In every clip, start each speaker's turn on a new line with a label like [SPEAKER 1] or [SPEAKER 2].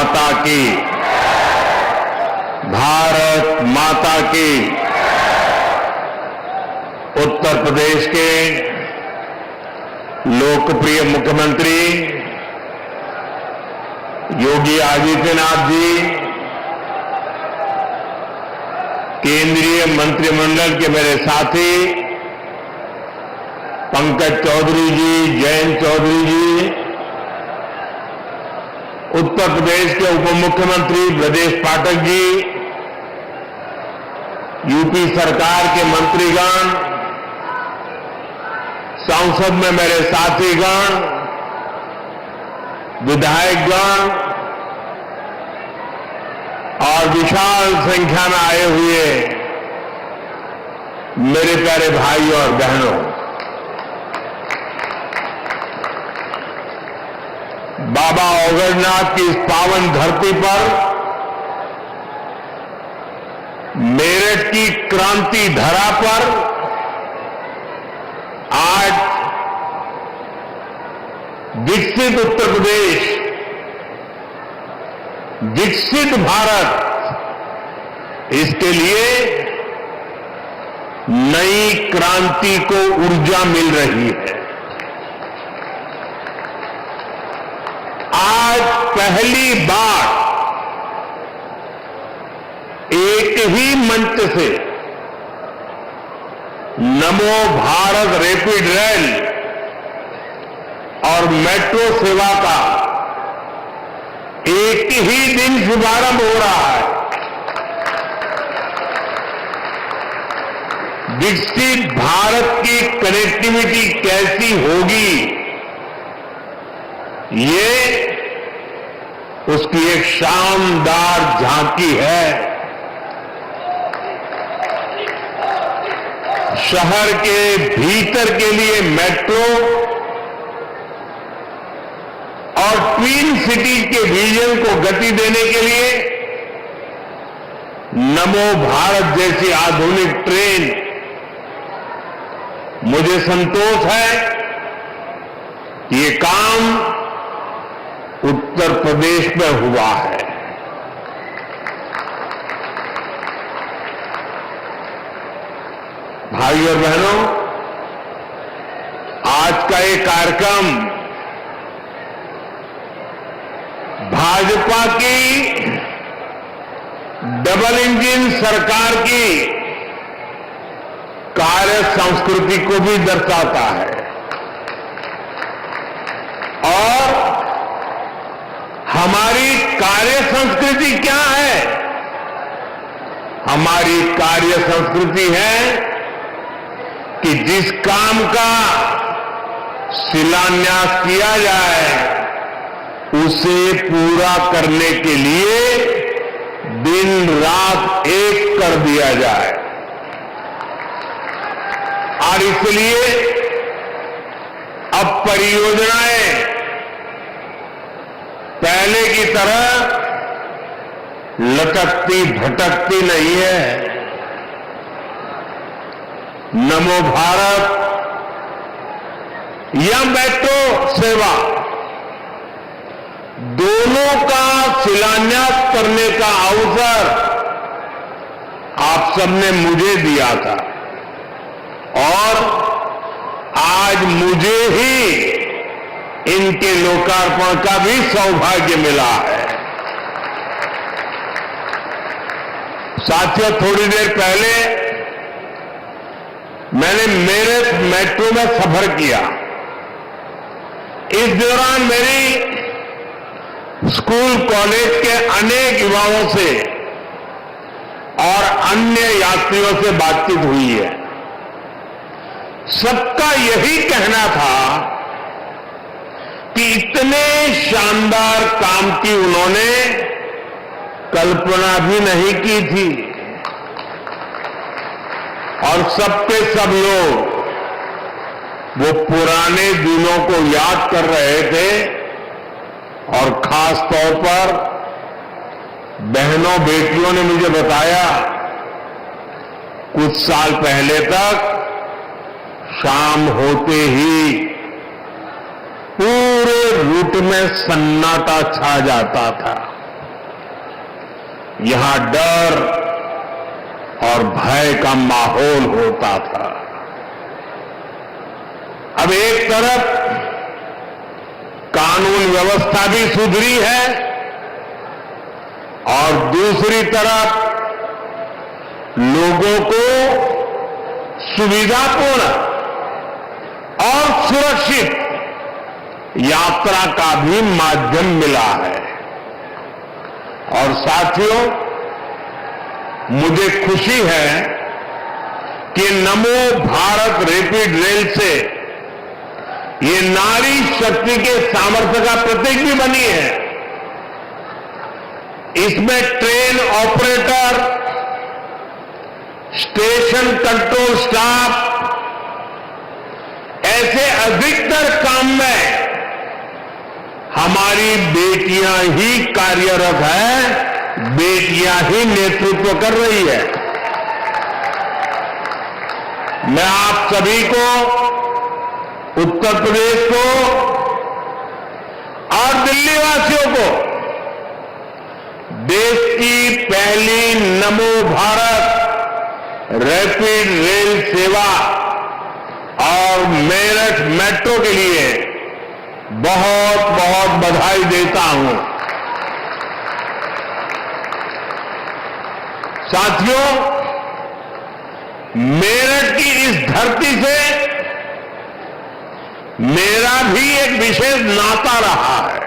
[SPEAKER 1] माता की, भारत माता की। उत्तर प्रदेश के लोकप्रिय मुख्यमंत्री योगी आदित्यनाथ जी, केंद्रीय मंत्रिमंडल के मेरे साथी पंकज चौधरी जी, जयंत चौधरी जी, उत्तर प्रदेश के उप मुख्यमंत्री ब्रजेश पाठक जी, यूपी सरकार के मंत्रीगण, संसद में मेरे साथीगण, विधायकगण और विशाल संख्या में आए हुए मेरे प्यारे भाई और बहनों, बाबा ओगरनाथ की इस पावन धरती पर, मेरठ की क्रांति धरा पर आज विकसित उत्तर प्रदेश, विकसित भारत, इसके लिए नई क्रांति को ऊर्जा मिल रही है। आज पहली बार एक ही मंच से नमो भारत रैपिड रेल और मेट्रो सेवा का एक ही दिन शुभारंभ हो रहा है। विकसित भारत की कनेक्टिविटी कैसी होगी, ये उसकी एक शानदार झांकी है। शहर के भीतर के लिए मेट्रो और ट्विन सिटीज के विजन को गति देने के लिए नमो भारत जैसी आधुनिक ट्रेन, मुझे संतोष है कि ये काम उत्तर प्रदेश में हुआ है। भाई और बहनों, आज का ये कार्यक्रम भाजपा की डबल इंजन सरकार की कार्य संस्कृति को भी दर्शाता है और हमारी कार्य संस्कृति क्या है? हमारी कार्य संस्कृति है कि जिस काम का शिलान्यास किया जाए उसे पूरा करने के लिए दिन रात एक कर दिया जाए। और इसलिए अब परियोजनाएं पहले की तरह लटकती भटकती नहीं है। नमो भारत या मेट्रो सेवा, दोनों का शिलान्यास करने का अवसर आप सबने मुझे दिया था और आज मुझे ही इनके लोकार्पण का भी सौभाग्य मिला है। साथियों, थोड़ी देर पहले मैंने मेरठ मेट्रो में सफर किया। इस दौरान मेरी स्कूल कॉलेज के अनेक युवाओं से और अन्य यात्रियों से बातचीत हुई है। सबका यही कहना था कि इतने शानदार काम की उन्होंने कल्पना भी नहीं की थी और सब के सब लोग वो पुराने दिनों को याद कर रहे थे और खास तौर पर बहनों बेटियों ने मुझे बताया कुछ साल पहले तक शाम होते ही पूरे रूट में सन्नाटा छा जाता था। यहां डर और भय का माहौल होता था। अब एक तरफ कानून व्यवस्था भी सुधरी है और दूसरी तरफ लोगों को सुविधापूर्ण और सुरक्षित यात्रा का भी माध्यम मिला है। और साथियों, मुझे खुशी है कि नमो भारत रैपिड रेल से ये नारी शक्ति के सामर्थ्य का प्रतीक भी बनी है। इसमें train operator, station control staff, ऐसे अधिकतर काम में हमारी बेटियां ही कार्यरत हैं, बेटियां ही नेतृत्व कर रही है। मैं आप सभी को, उत्तर प्रदेश को और दिल्ली वासियों को देश की पहली नमो भारत रैपिड रेल सेवा और मेरठ मेट्रो के लिए बहुत बहुत बधाई देता हूं। साथियों, मेरठ की इस धरती से मेरा भी एक विशेष नाता रहा है।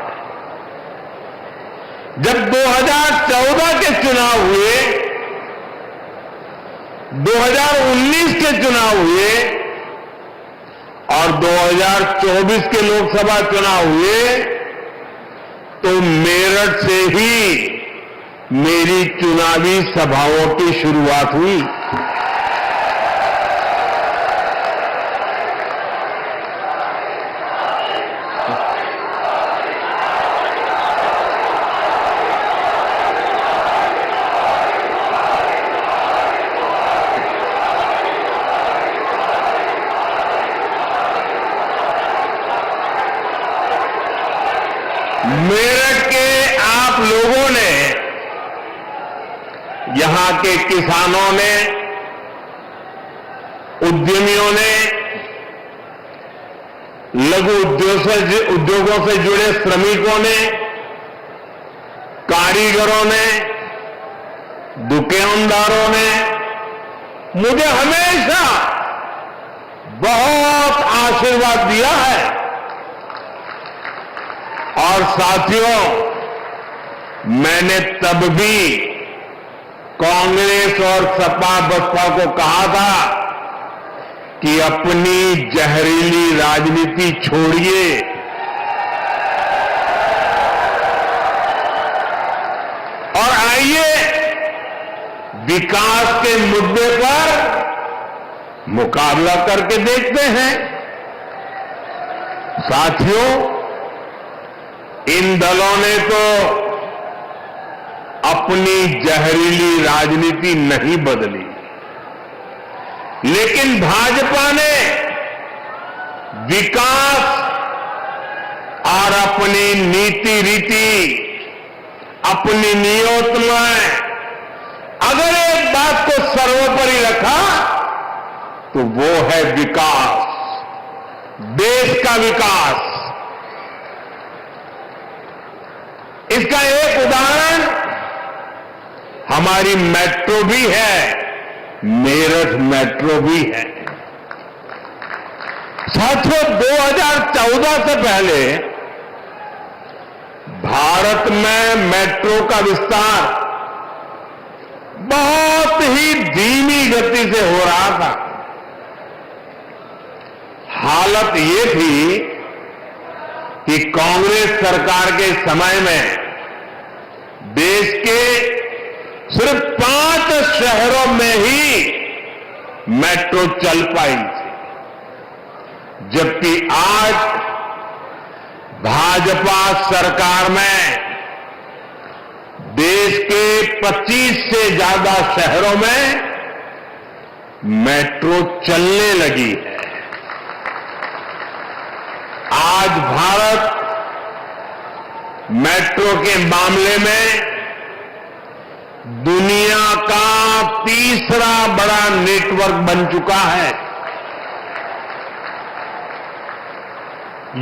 [SPEAKER 1] जब 2014 के चुनाव हुए, 2019 के चुनाव हुए और 2024 के लोकसभा चुनाव हुए, तो मेरठ से ही मेरी चुनावी सभाओं की शुरुआत हुई। मेरठ के आप लोगों ने, यहां के किसानों ने, उद्यमियों ने, लघु उद्योगों से जुड़े श्रमिकों ने, कारीगरों ने, दुकानदारों ने मुझे हमेशा बहुत आशीर्वाद दिया है। और साथियों, मैंने तब भी कांग्रेस और सपा बसपा को कहा था कि अपनी जहरीली राजनीति छोड़िए और आइए विकास के मुद्दे पर मुकाबला करके देखते हैं। साथियों, इन दलों ने तो अपनी जहरीली राजनीति नहीं बदली, लेकिन भाजपा ने विकास और अपनी नीति रीति, अपनी नीयत में अगर एक बात को सर्वोपरि रखा तो वो है विकास, देश का विकास। इसका एक उदाहरण हमारी मेट्रो भी है, मेरठ मेट्रो भी है। साथियों, 2014 से पहले भारत में मेट्रो का विस्तार बहुत ही धीमी गति से हो रहा था। हालत ये थी कि कांग्रेस सरकार के समय में देश के सिर्फ 5 शहरों में ही मेट्रो चल पाई थी, जबकि आज भाजपा सरकार में देश के 25 से ज्यादा शहरों में मेट्रो चलने लगी है। आज भारत मेट्रो के मामले में तीसरा बड़ा नेटवर्क बन चुका है।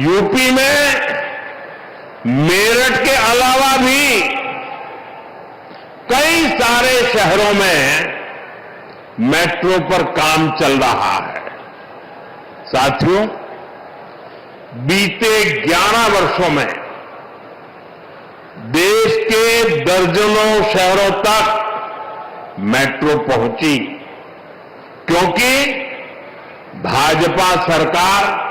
[SPEAKER 1] यूपी में मेरठ के अलावा भी कई सारे शहरों में मेट्रो पर काम चल रहा है। साथियों, बीते 11 वर्षों में देश के दर्जनों शहरों तक मेट्रो पहुंची, क्योंकि भाजपा सरकार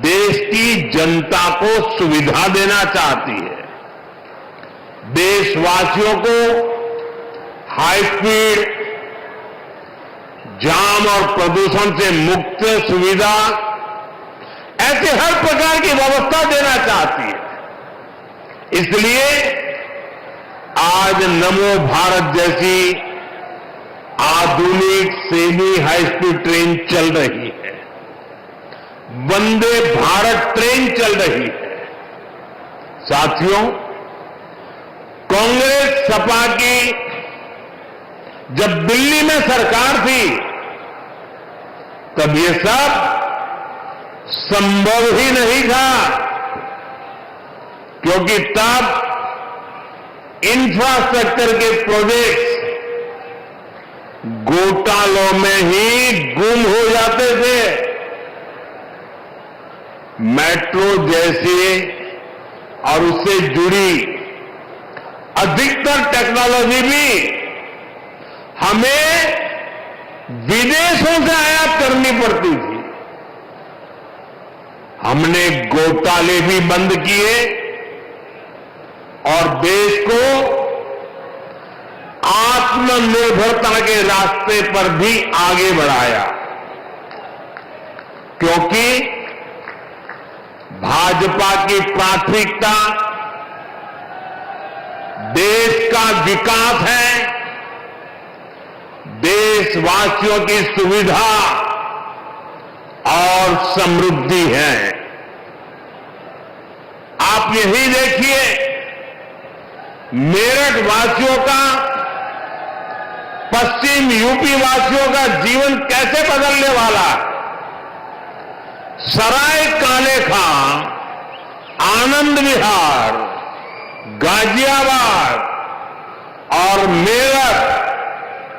[SPEAKER 1] देश की जनता को सुविधा देना चाहती है। देशवासियों को हाई स्पीड, जाम और प्रदूषण से मुक्त सुविधा, ऐसे हर प्रकार की व्यवस्था देना चाहती है। इसलिए आज नमो भारत जैसी आधुनिक सेमी हाई स्पीड ट्रेन चल रही है, वंदे भारत ट्रेन चल रही है। साथियों, कांग्रेस सपा की जब दिल्ली में सरकार थी, तब ये सब संभव ही नहीं था, क्योंकि तब इंफ्रास्ट्रक्चर के प्रोजेक्ट्स घोटालों में ही गुम हो जाते थे। मेट्रो जैसे और उससे जुड़ी अधिकतर टेक्नोलॉजी भी हमें विदेशों से आयात करनी पड़ती थी। हमने घोटाले भी बंद किए और देश को आत्मनिर्भरता के रास्ते पर भी आगे बढ़ाया, क्योंकि भाजपा की प्राथमिकता देश का विकास है, देशवासियों की सुविधा और समृद्धि है। आप यही देखिए, मेरठ वासियों का, पश्चिम यूपी वासियों का जीवन कैसे बदलने वाला है। सराय काले खां, आनंद विहार, गाजियाबाद और मेरठ,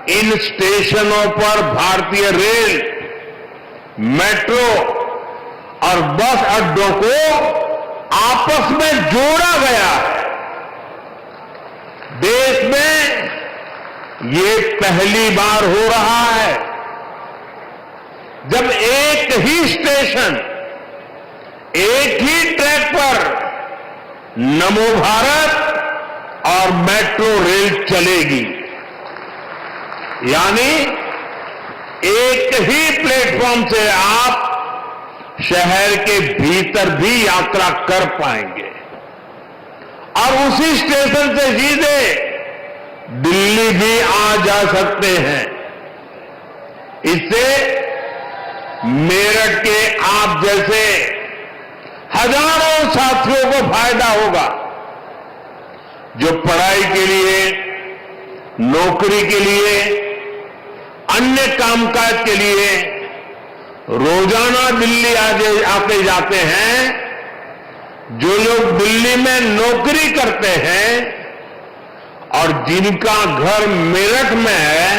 [SPEAKER 1] इन स्टेशनों पर भारतीय रेल, मेट्रो और बस अड्डों को आपस में जोड़ा गया है। देश में ये पहली बार हो रहा है जब एक ही स्टेशन, एक ही ट्रैक पर नमो भारत और मेट्रो रेल चलेगी। यानी एक ही प्लेटफॉर्म से आप शहर के भीतर भी यात्रा कर पाएंगे और उसी स्टेशन से सीधे दिल्ली भी आ जा सकते हैं। इससे मेरठ के आप जैसे हजारों साथियों को फायदा होगा, जो पढ़ाई के लिए, नौकरी के लिए, अन्य कामकाज के लिए रोजाना दिल्ली आते जाते हैं। जो लोग दिल्ली में नौकरी करते हैं और जिनका घर मेरठ में है,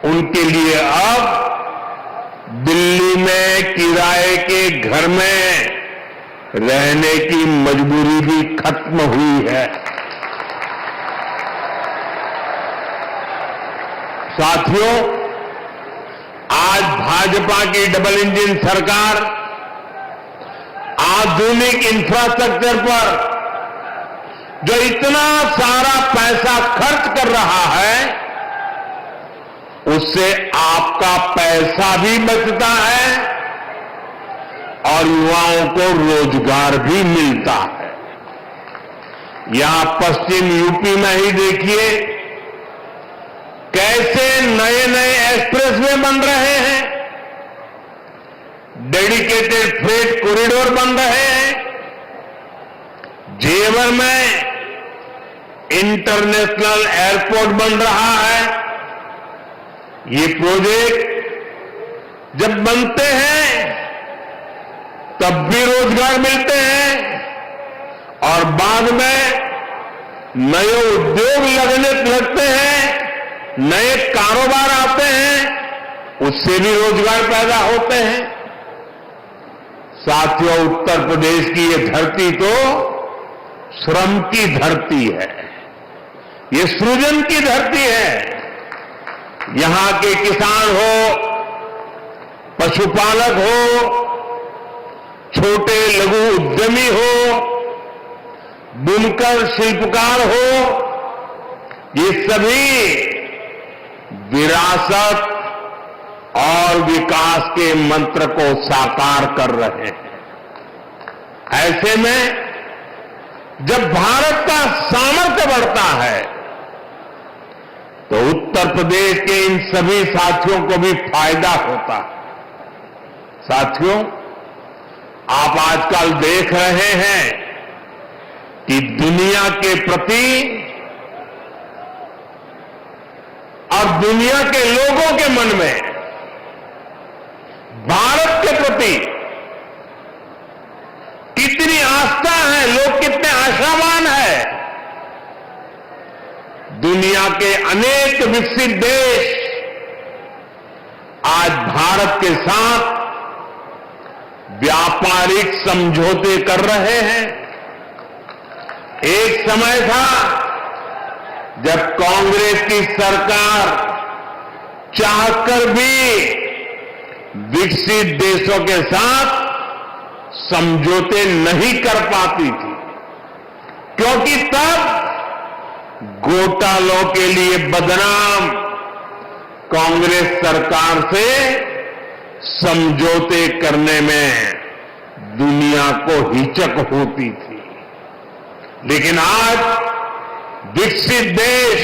[SPEAKER 1] उनके लिए अब दिल्ली में किराए के घर में रहने की मजबूरी भी खत्म हुई है। साथियों, आज भाजपा की डबल इंजन सरकार आधुनिक इंफ्रास्ट्रक्चर पर जो इतना सारा पैसा खर्च कर रहा है, उससे आपका पैसा भी बचता है और युवाओं को रोजगार भी मिलता है। यहां पश्चिम यूपी में ही देखिए कैसे नए नए एक्सप्रेसवे बन रहे हैं, डेडिकेटेड फ्रेट कॉरिडोर बन रहे हैं। जेवर में इंटरनेशनल एयरपोर्ट बन रहा है। ये प्रोजेक्ट जब बनते हैं तब भी रोजगार मिलते हैं और बाद में नए उद्योग लगते हैं, नए कारोबार आते हैं, उससे भी रोजगार पैदा होते हैं। साथियों, उत्तर प्रदेश की ये धरती तो श्रम की धरती है, ये सृजन की धरती है। यहां के किसान हो, पशुपालक हो, छोटे लघु उद्यमी हो, बुनकर शिल्पकार हो, ये सभी विरासत और विकास के मंत्र को साकार कर रहे हैं। ऐसे में जब भारत का सामर्थ्य बढ़ता है तो उत्तर प्रदेश के इन सभी साथियों को भी फायदा होता है। साथियों, आप आजकल देख रहे हैं कि दुनिया के प्रति और दुनिया के लोगों के मन में भारत के प्रति कितनी आस्था है, लोग कितने आशावान हैं। दुनिया के अनेक विकसित देश आज भारत के साथ व्यापारिक समझौते कर रहे हैं। एक समय था जब कांग्रेस की सरकार चाहकर भी विकसित देशों के साथ समझौते नहीं कर पाती थी, क्योंकि तब घोटालों के लिए बदनाम कांग्रेस सरकार से समझौते करने में दुनिया को हिचक होती थी। लेकिन आज विकसित देश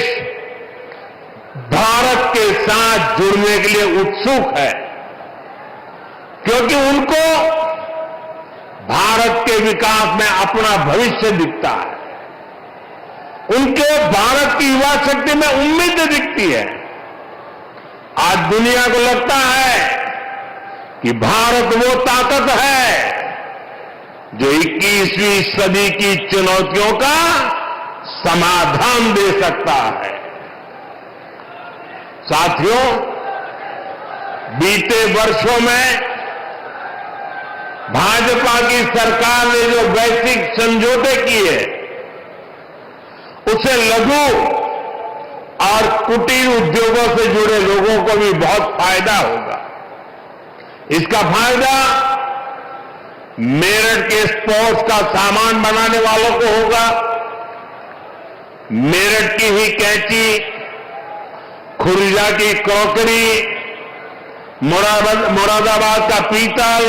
[SPEAKER 1] भारत के साथ जुड़ने के लिए उत्सुक है, क्योंकि उनको भारत के विकास में अपना भविष्य दिखता है। उनके भारत की युवा शक्ति में उम्मीद दिखती है। आज दुनिया को लगता है कि भारत वो ताकत है जो 21वीं सदी की चुनौतियों का समाधान दे सकता है। साथियों, बीते वर्षों में भाजपा की सरकार ने जो वैश्विक समझौते किए, उससे लघु और कुटीर उद्योगों से जुड़े लोगों को भी बहुत फायदा होगा। इसका फायदा मेरठ के स्पोर्ट्स का सामान बनाने वालों को होगा। मेरठ की ही कैंची, खुर्जा की क्रॉकरी, मुरादाबाद का पीतल,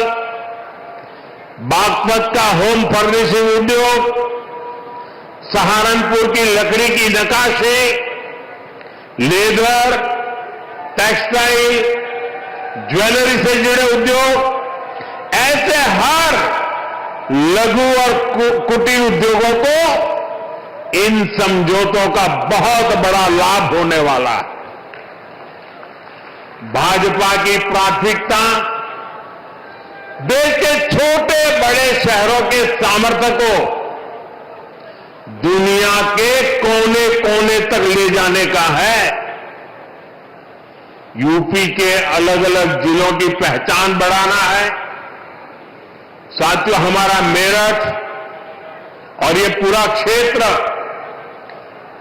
[SPEAKER 1] बागपत का होम फर्निशिंग उद्योग, सहारनपुर की लकड़ी की नक्काशी, लेदर, टेक्सटाइल, ज्वेलरी से जुड़े उद्योग, ऐसे हर लघु और कुटीर उद्योगों को इन समझौतों का बहुत बड़ा लाभ होने वाला है। भाजपा की प्राथमिकता देश के छोटे बड़े शहरों के सामर्थ्य को दुनिया के कोने कोने तक ले जाने का है। यूपी के अलग अलग जिलों की पहचान बढ़ाना है। साथियों, हमारा मेरठ और ये पूरा क्षेत्र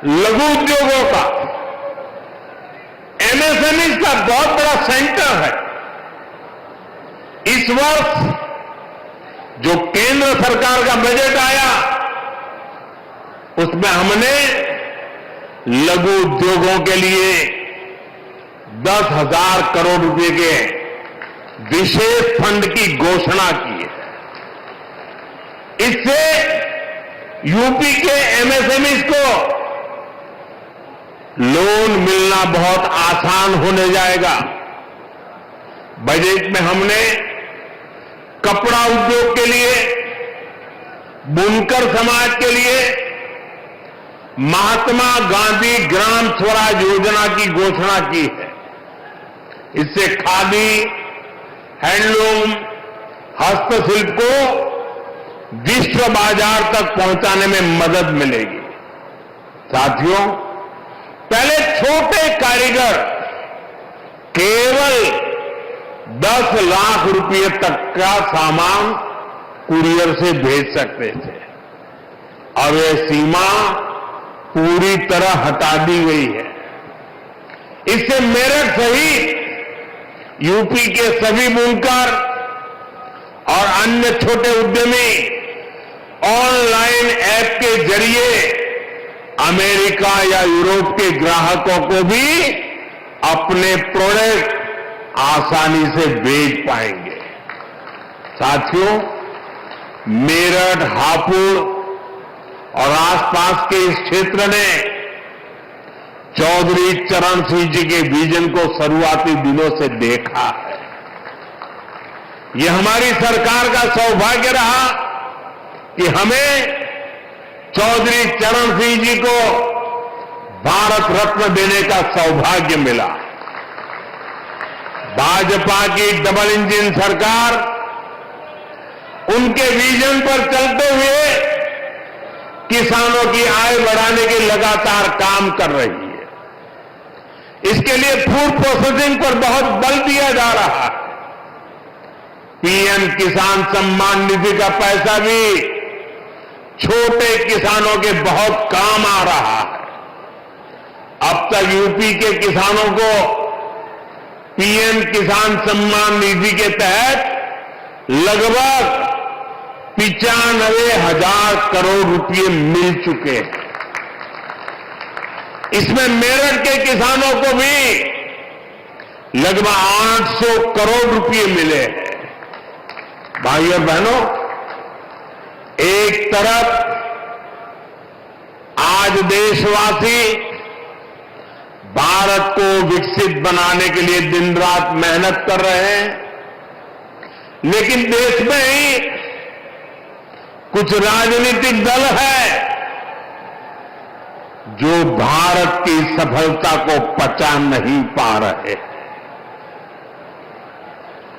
[SPEAKER 1] लघु उद्योगों का, एमएसएमई का बहुत बड़ा सेंटर है। इस वर्ष जो केंद्र सरकार का बजट आया, उसमें हमने लघु उद्योगों के लिए 10,000 करोड़ रुपए के विशेष फंड की घोषणा की है। इससे यूपी के एमएसएमई को लोन मिलना बहुत आसान होने जाएगा। बजट में हमने कपड़ा उद्योग के लिए, बुनकर समाज के लिए महात्मा गांधी ग्राम स्वराज योजना की घोषणा की है। इससे खादी, हैंडलूम, हस्तशिल्प को विश्व बाजार तक पहुंचाने में मदद मिलेगी। साथियों, पहले छोटे कारीगर केवल 10 लाख रुपए तक का सामान कुरियर से भेज सकते थे। अब यह सीमा पूरी तरह हटा दी गई है। इससे मेरठ सहित यूपी के सभी बुनकर और अन्य छोटे उद्यमी ऑनलाइन ऐप के जरिए अमेरिका या यूरोप के ग्राहकों को भी अपने प्रोडक्ट आसानी से बेच पाएंगे। साथियों, मेरठ, हापुड़ और आसपास के इस क्षेत्र ने चौधरी चरण सिंह जी के विजन को शुरुआती दिनों से देखा है। यह हमारी सरकार का सौभाग्य रहा कि हमें चौधरी चरण सिंह जी को भारत रत्न देने का सौभाग्य मिला। भाजपा की डबल इंजन सरकार उनके विजन पर चलते हुए किसानों की आय बढ़ाने के लगातार काम कर रही है। इसके लिए फूड प्रोसेसिंग पर बहुत बल दिया जा रहा है। पीएम किसान सम्मान निधि का पैसा भी छोटे किसानों के बहुत काम आ रहा है। अब तक यूपी के किसानों को पीएम किसान सम्मान निधि के तहत लगभग 95,000 करोड़ रुपए मिल चुके हैं। इसमें मेरठ के किसानों को भी लगभग 800 करोड़ रुपए मिले हैं। भाइयों और बहनों, एक तरफ आज देशवासी भारत को विकसित बनाने के लिए दिन रात मेहनत कर रहे हैं, लेकिन देश में ही कुछ राजनीतिक दल है जो भारत की सफलता को पचा नहीं पा रहे।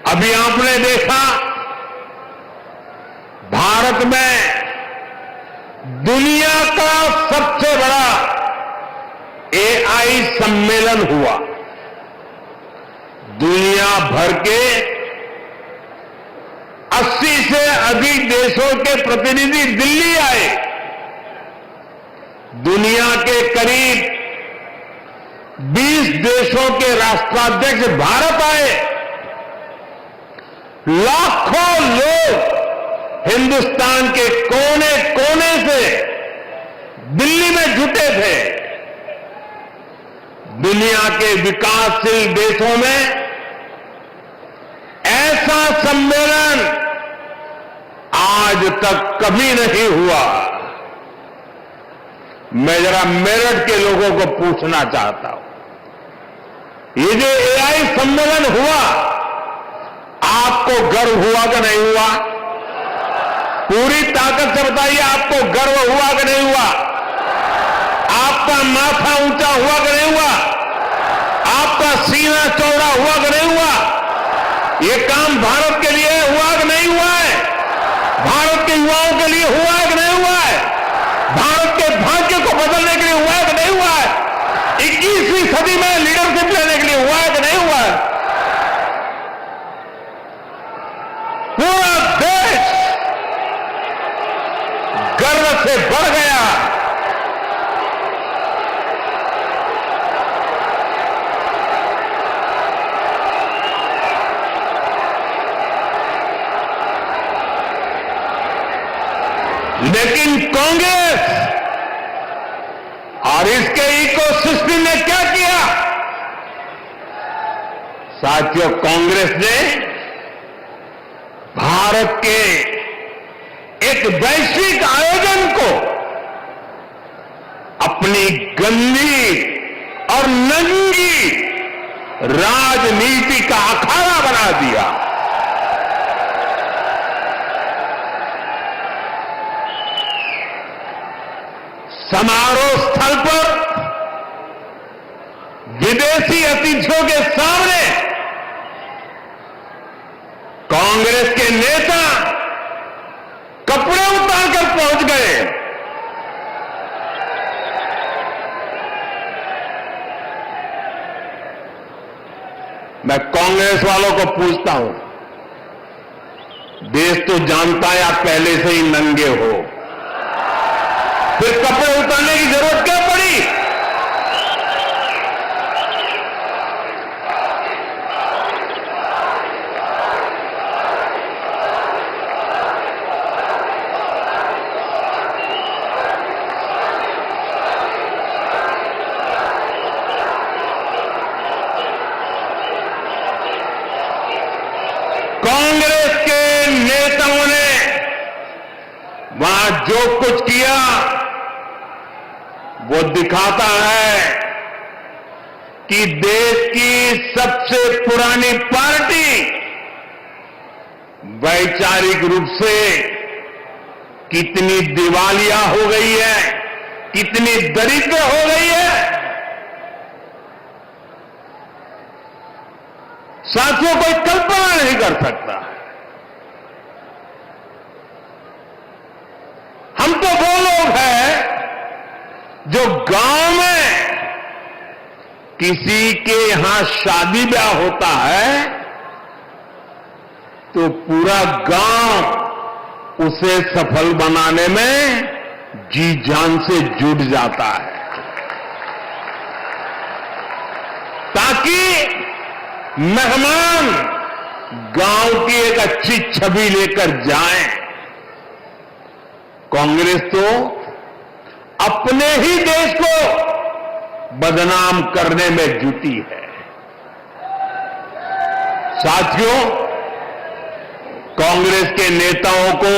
[SPEAKER 1] अभी आपने देखा, भारत में दुनिया का सबसे बड़ा एआई सम्मेलन हुआ। दुनिया भर के 80 से अधिक देशों के प्रतिनिधि दिल्ली आए। दुनिया के करीब 20 देशों के राष्ट्राध्यक्ष भारत आए। लाखों लोग हिंदुस्तान के कोने कोने से दिल्ली में जुटे थे। दुनिया के विकासशील देशों में ऐसा सम्मेलन आज तक कभी नहीं हुआ। मैं जरा मेरठ के लोगों को पूछना चाहता हूं, ये जो एआई सम्मेलन हुआ, आपको गर्व हुआ कि नहीं हुआ? पूरी ताकत से बताइए, आपको गर्व हुआ कि नहीं हुआ? आपका माथा ऊंचा हुआ कि नहीं हुआ? आपका सीना चौड़ा हुआ कि नहीं हुआ? ये काम भारत के लिए हुआ कि नहीं हुआ है? भारत के युवाओं के लिए हुआ है कि नहीं हुआ है? भारत के भाग्य को बदलने के लिए हुआ है कि नहीं हुआ है? 21वीं सदी में लीडरशिप लेने के लिए हुआ है कि नहीं हुआ है? पूरा देश गर्व से भर गया। लेकिन कांग्रेस और इसके इकोसिस्टम ने क्या किया? साथियों, कांग्रेस ने भारत के एक वैश्विक आयोजन को अपनी गंदी और नंगी राजनीति का अखाड़ा बना दिया। समारोह स्थल पर विदेशी अतिथियों के सामने कांग्रेस के नेता कपड़े उतारकर पहुंच गए। मैं कांग्रेस वालों को पूछता हूं, देश तो जानता है आप पहले से ही नंगे हो, फिर कपड़े उतारने की जरूरत क्या पड़ी? कांग्रेस के नेताओं ने वहां जो कुछ किया वो दिखाता है कि देश की सबसे पुरानी पार्टी वैचारिक रूप से कितनी दिवालिया हो गई है, कितनी दरिद्र हो गई है। साथियों, कोई कल्पना नहीं कर सकता। हम तो वो लोग हैं जो गांव में किसी के यहां शादी ब्याह होता है तो पूरा गांव उसे सफल बनाने में जी जान से जुट जाता है, ताकि मेहमान गांव की एक अच्छी छवि लेकर जाएं। कांग्रेस तो अपने ही देश को बदनाम करने में जुटी है। साथियों, कांग्रेस के नेताओं को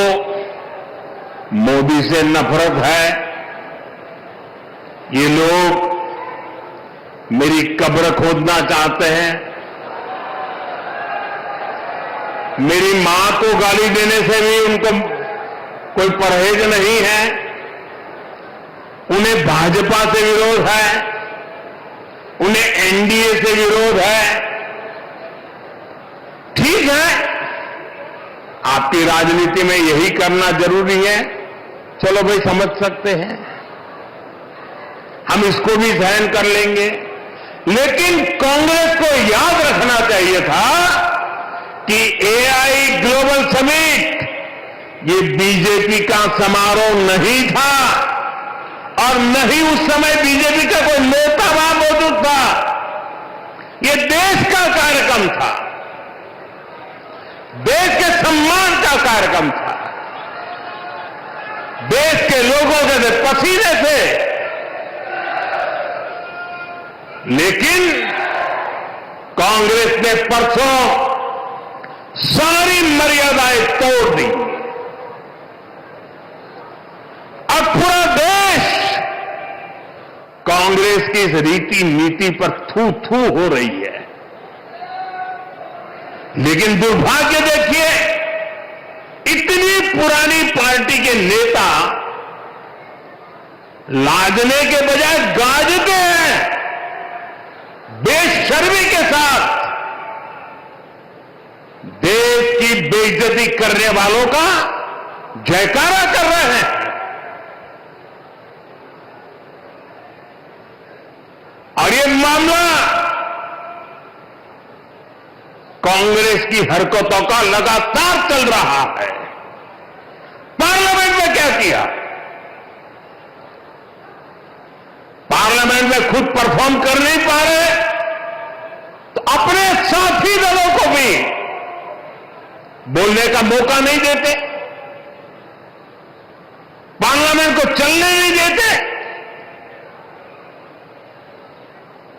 [SPEAKER 1] मोदी से नफरत है। ये लोग मेरी कब्र खोदना चाहते हैं, मेरी मां को गाली देने से भी उनको कोई परहेज नहीं है। उन्हें भाजपा से विरोध है, उन्हें एनडीए से विरोध है। ठीक है, आपकी राजनीति में यही करना जरूरी है, चलो भाई समझ सकते हैं, हम इसको भी सहन कर लेंगे। लेकिन कांग्रेस को याद रखना चाहिए था कि एआई ग्लोबल समिट ये बीजेपी का समारोह नहीं था और न ही उस समय बीजेपी का कोई नेता वहां मौजूद था। ये देश का कार्यक्रम था, देश के सम्मान का कार्यक्रम था, देश के लोगों के पसीने से। लेकिन कांग्रेस ने परसों सारी मर्यादाएं तोड़ दी और पूरा देश कांग्रेस की इस रीति नीति पर थू थू हो रही है। लेकिन दुर्भाग्य देखिए, इतनी पुरानी पार्टी के नेता लाजने के बजाय गाजते हैं, बेशर्मी के साथ देश की बेइज्जती करने वालों का जयकारा कर रहे हैं। और ये मामला कांग्रेस की हरकतों का लगातार चल रहा है। पार्लियामेंट में क्या किया? पार्लियामेंट में खुद परफॉर्म कर नहीं पा रहे तो अपने साथी दलों को भी बोलने का मौका नहीं देते, पार्लियामेंट को चलने नहीं देते।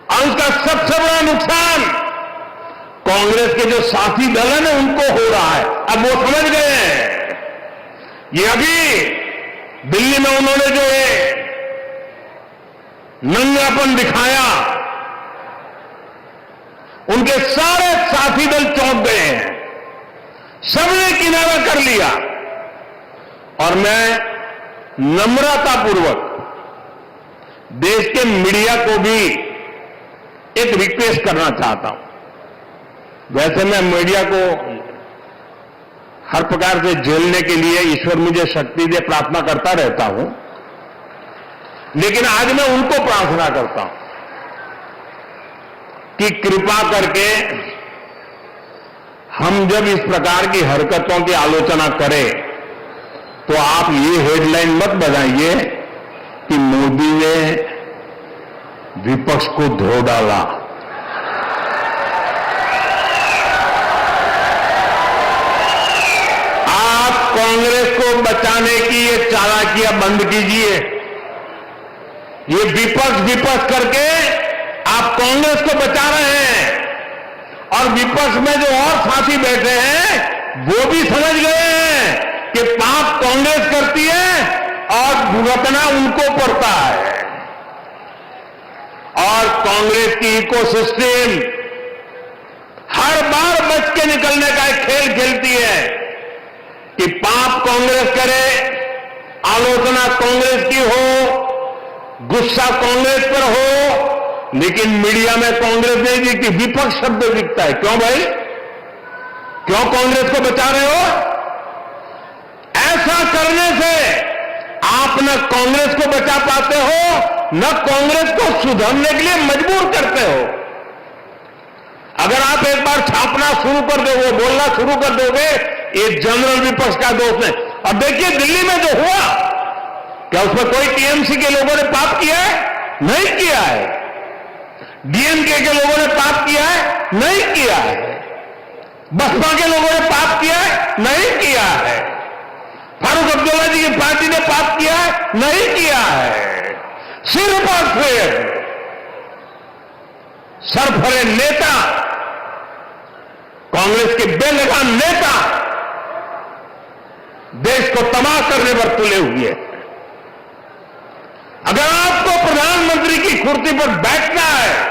[SPEAKER 1] और उसका सबसे बड़ा नुकसान कांग्रेस के जो साथी दल है ना उनको हो रहा है। अब वो समझ गए हैं। ये अभी दिल्ली में उन्होंने जो है नंगापन दिखाया, उनके सारे साथी दल चौंक गए हैं, सबने किनारा कर लिया। और मैं नम्रतापूर्वक देश के मीडिया को भी एक रिक्वेस्ट करना चाहता हूं। वैसे मैं मीडिया को हर प्रकार से झेलने के लिए ईश्वर मुझे शक्ति दे प्रार्थना करता रहता हूं, लेकिन आज मैं उनको प्रार्थना करता हूं कि कृपा करके हम जब इस प्रकार की हरकतों की आलोचना करें तो आप ये हेडलाइन मत बजाइए कि मोदी ने विपक्ष को धो डाला। आप कांग्रेस को बचाने की ये चालाकियां बंद कीजिए। ये विपक्ष करके आप कांग्रेस को बचा रहे हैं, और विपक्ष में जो और साथी बैठे हैं वो भी समझ गए हैं कि पाप कांग्रेस करती है और भुगतना उनको पड़ता है। और कांग्रेस की इकोसिस्टम हर बार बच के निकलने का एक खेल खेलती है कि पाप कांग्रेस करे, आलोचना कांग्रेस की हो, गुस्सा कांग्रेस पर हो, लेकिन मीडिया में कांग्रेस नहीं दिखती, विपक्ष शब्द दिखता है। क्यों भाई, क्यों कांग्रेस को बचा रहे हो? ऐसा करने से आप न कांग्रेस को बचा पाते हो, न कांग्रेस को सुधरने के लिए मजबूर करते हो। अगर आप एक बार छापना शुरू कर दोगे, बोलना शुरू कर दोगे, ये जनरल विपक्ष का दोष है। अब देखिए दिल्ली में जो हुआ, क्या उसमें कोई टीएमसी के लोगों ने पाप किया है? नहीं किया है। डीएमके के लोगों ने पाप किया है? नहीं किया है। बसपा के लोगों ने पाप किया है? नहीं किया है। फारूक अब्दुल्ला जी की पार्टी ने पाप किया है? नहीं किया है। सिर्फ और सिर्फ सरफरे नेता, कांग्रेस के बेलगाम नेता देश को तबाह करने पर तुले हुए हैं। अगर आपको प्रधानमंत्री की कुर्सी पर बैठना है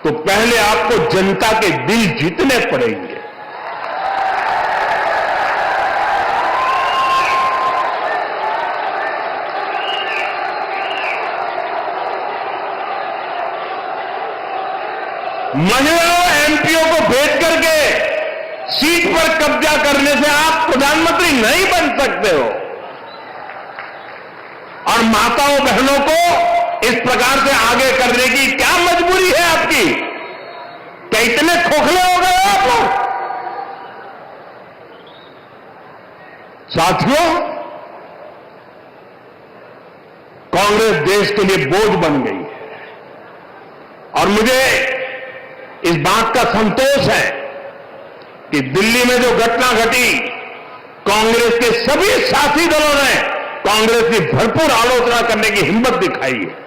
[SPEAKER 1] तो पहले आपको जनता के दिल जीतने पड़ेंगे। महिलाओं एमपीओ को भेज करके सीट पर कब्जा करने से आप प्रधानमंत्री नहीं बन सकते हो। और माताओं बहनों को इस प्रकार से आगे करने की क्या मजबूरी है आपकी? क्या इतने खोखले हो गए आप लोग? साथियों, कांग्रेस देश के लिए बोझ बन गई है, और मुझे इस बात का संतोष है कि दिल्ली में जो घटना घटी, कांग्रेस के सभी साथी दलों ने कांग्रेस की भरपूर आलोचना करने की हिम्मत दिखाई है।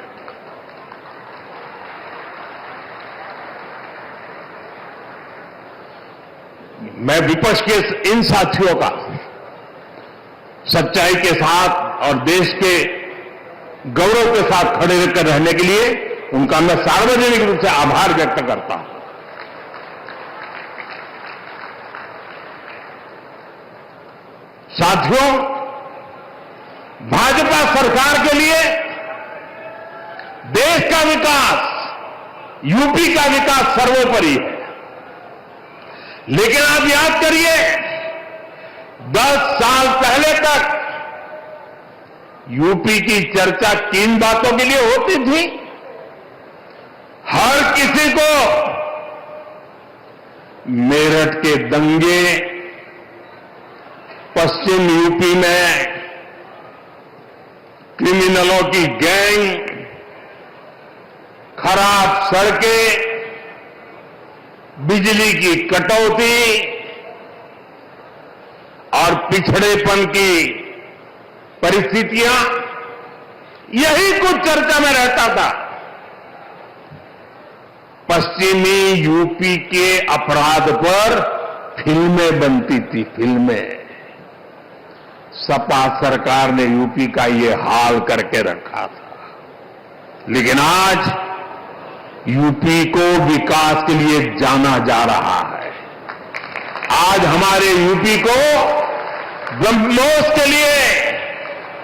[SPEAKER 1] मैं विपक्ष के इन साथियों का सच्चाई के साथ और देश के गौरव के साथ खड़े होकर रहने के लिए उनका मैं सार्वजनिक रूप से आभार व्यक्त करता हूं। साथियों, भाजपा सरकार के लिए देश का विकास, यूपी का विकास सर्वोपरि है। लेकिन आप याद करिए, 10 साल पहले तक यूपी की चर्चा किन बातों के लिए होती थी? हर किसी को मेरठ के दंगे, पश्चिम यूपी में क्रिमिनलों की गैंग, खराब सड़कें, बिजली की कटौती और पिछड़ेपन की परिस्थितियां, यही कुछ चर्चा में रहता था। पश्चिमी यूपी के अपराध पर फिल्में बनती थी, फिल्में। सपा सरकार ने यूपी का ये हाल करके रखा था। लेकिन आज यूपी को विकास के लिए जाना जा रहा है। आज हमारे यूपी को ब्रह्मोस के लिए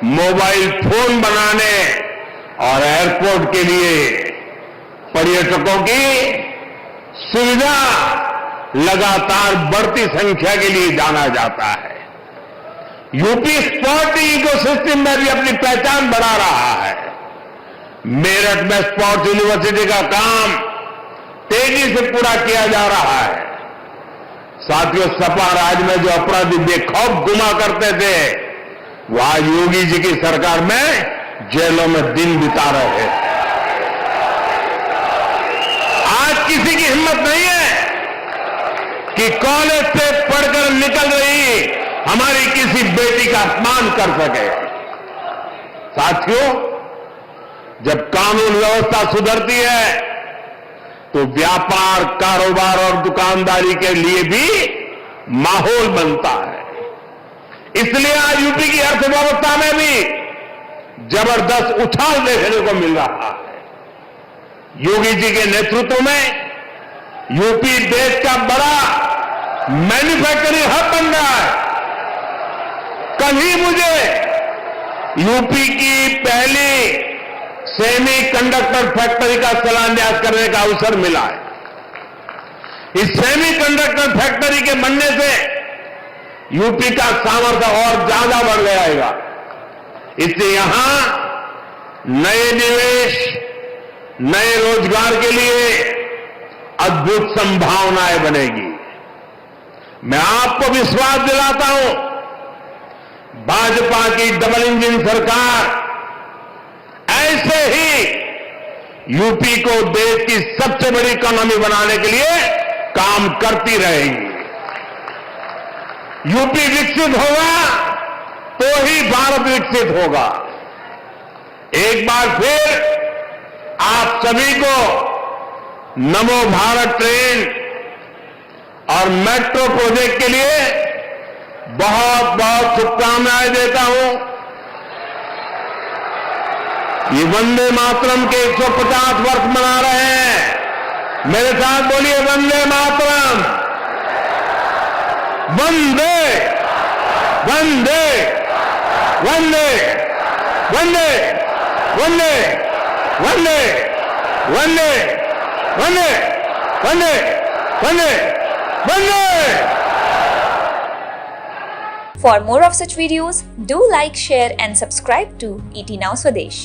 [SPEAKER 1] मोबाइल फोन बनाने, और एयरपोर्ट के लिए पर्यटकों की सुविधा लगातार बढ़ती संख्या के लिए जाना जाता है। यूपी स्पोर्ट्स इकोसिस्टम में भी अपनी पहचान बढ़ा रहा है। मेरठ में स्पोर्ट्स यूनिवर्सिटी का काम तेजी से पूरा किया जा रहा है। साथियों, सपा राज में जो अपराधी बेखौफ गुमा करते थे, वो आज योगी जी की सरकार में जेलों में दिन बिता रहे हैं। आज किसी की हिम्मत नहीं है कि कॉलेज से पढ़कर निकल रही हमारी किसी बेटी का अपमान कर सके। साथियों, जब कानून व्यवस्था सुधरती है तो व्यापार, कारोबार और दुकानदारी के लिए भी माहौल बनता है। इसलिए आज यूपी की अर्थव्यवस्था में भी जबरदस्त उछाल देखने को मिल रहा है। योगी जी के नेतृत्व में यूपी देश का बड़ा मैन्युफैक्चरिंग हब बन रहा है। कल ही मुझे यूपी की पहली सेमी कंडक्टर फैक्ट्री का शिलान्यास करने का अवसर मिला है। इस सेमी कंडक्टर फैक्ट्री के बनने से यूपी का सामर्थ्य और ज्यादा बढ़ जाएगा। इससे यहां नए निवेश, नए रोजगार के लिए अद्भुत संभावनाएं बनेगी। मैं आपको विश्वास दिलाता हूं, भाजपा की डबल इंजन सरकार ऐसे ही यूपी को देश की सबसे बड़ी इकोनॉमी बनाने के लिए काम करती रहेगी। यूपी विकसित होगा तो ही भारत विकसित होगा। एक बार फिर आप सभी को नमो भारत ट्रेन और मेट्रो प्रोजेक्ट के लिए बहुत बहुत शुभकामनाएं देता हूं। ये वंदे मातरम के 150 वर्ष मना रहे हैं। मेरे साथ बोलिए, वंदे मातरम, वंदे वंदे वंदे वंदे वंदे वंदे वंदे वंदे वंदे वंदे वंदे।
[SPEAKER 2] For more of such videos, do like, share and subscribe to ET Now Swadesh.